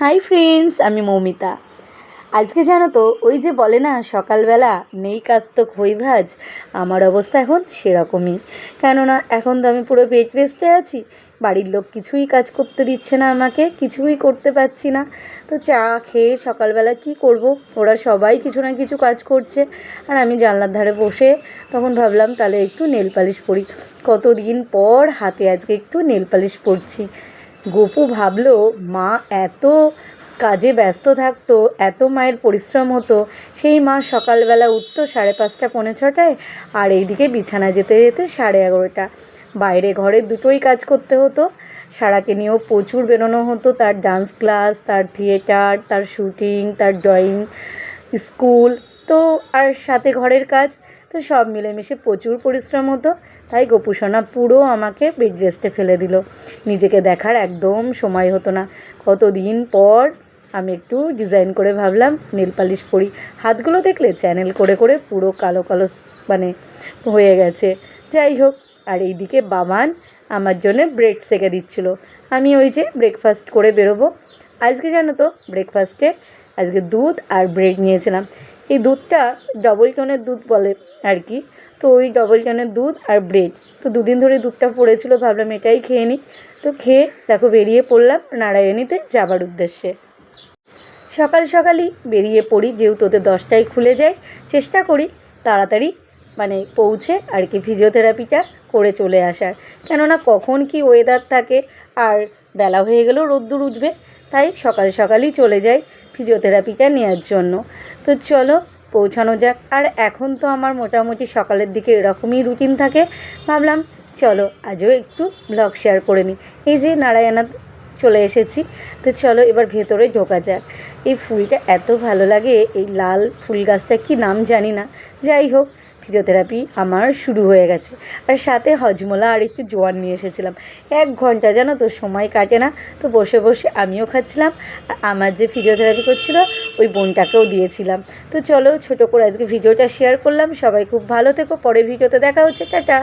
Hi friends, আমি মৌমিতা। আজকে জানো তো, ওই যে বলে না সকালবেলা নেই কাজ তো খই ভাজ, আমার অবস্থা এখন সেরকমই। কেননা এখন তো আমি পুরো বেড রেস্টে আছি, বাড়ির লোক কিছুই কাজ করতে দিচ্ছে না, আমাকে কিছুই করতে পারছি না। তো চা খেয়ে সকালবেলা কি করব, ওরা সবাই কিছু না কিছু কাজ করছে, আর আমি জানলার ধারে বসে তখন ভাবলাম তাহলে একটু নেল পালিশ পরি। কতদিন পর হাতে আজকে একটু নেল পালিশ পরছি। গোপু ভাবলো মা এত কাজে ব্যস্ত থাকতো, এত মায়ের পরিশ্রম হতো, সেই মা সকালবেলা উঠতো 5:30 পৌনে 6টায়, আর এইদিকে বিছানায় যেতে যেতে 11:30। বাইরে ঘরে দুটোই কাজ করতে হতো। সারাকে নিয়েও প্রচুর বেরোনো হতো, তার ডান্স ক্লাস, তার থিয়েটার, তার শুটিং, তার ড্রয়িং, স্কুল, তো আর সাথে ঘরের কাজ, তো সব মিলেমিশে প্রচুর পরিশ্রম হতো। তাই গোপুসোনা পুরো আমাকে বেড রেস্টে ফেলে দিল, নিজেকে দেখার একদম সময় হতো না। কতদিন পর আমি একটু ডিজাইন করে ভাবলাম নেল পালিশ পরি। হাতগুলো দেখলে চ্যানেল করে করে পুরো কালো কালো মানে হয়ে গেছে। যাই হোক, আর এইদিকে বাবান আমার জন্য ব্রেড সেকে দিচ্ছিলো। আমি ওই যে ব্রেকফাস্ট করে বেরোবো। আজকে জানো তো ব্রেকফাস্টে আজকে দুধ আর ব্রেড নিয়েছিলাম। এই দুধটা ডবল টোনের দুধ বলে আর কি, তো ওই ডবল টোনের দুধ আর ব্রেড, তো দুদিন ধরে দুধটা পড়েছিল, ভাবলাম এটাই খেয়ে নিই। তো খেয়ে দেখো বেরিয়ে পড়লাম নারায়ণীতে যাবার উদ্দেশ্যে। সকাল সকালই বেরিয়ে পড়ি, যেহেতু ওদের 10টায় খুলে যায়, চেষ্টা করি তাড়াতাড়ি পৌঁছে আর কি ফিজিওথেরাপিটা করে চলে আসার। কেননা কখন কি ওয়েদার থাকে, আর বেলা হয়ে গেলেও রোদ্দুর উঠবে, তাই সকাল সকালই চলে যাই ফিজিওথেরাপিটা নেওয়ার জন্য। তো চলো পৌঁছানো যাক। আর এখন তো আমার মোটামুটি সকালের দিকে এরকমই রুটিন থাকে, ভাবলাম চলো আজও একটু ব্লগ শেয়ার করে নিই। এই যে নারায়ণা চলে এসেছি, তো চলো এবার ভেতরে ঢোকা যাক। এই ফুলটা এত ভালো লাগে, এই লাল ফুল গাছটা কি নাম জানি না। যাই হোক, ফিজিওথেরাপি আমার শুরু হয়ে গেছে, আর সাথে হজমোলা আর একটু জোয়ান নিয়ে এসেছিলাম। 1 ঘন্টা জানো তো সময় কাটে না, তো বসে বসে আমিও খাচ্ছিলাম, আর আমার যে ফিজিওথেরাপি করছিল ওই বোনটাকেও দিয়েছিলাম। তো চলো ছোটো করে আজকে ভিডিওটা শেয়ার করলাম। সবাই খুব ভালো থেকো, পরের ভিডিওতে দেখা হচ্ছে, টাটা।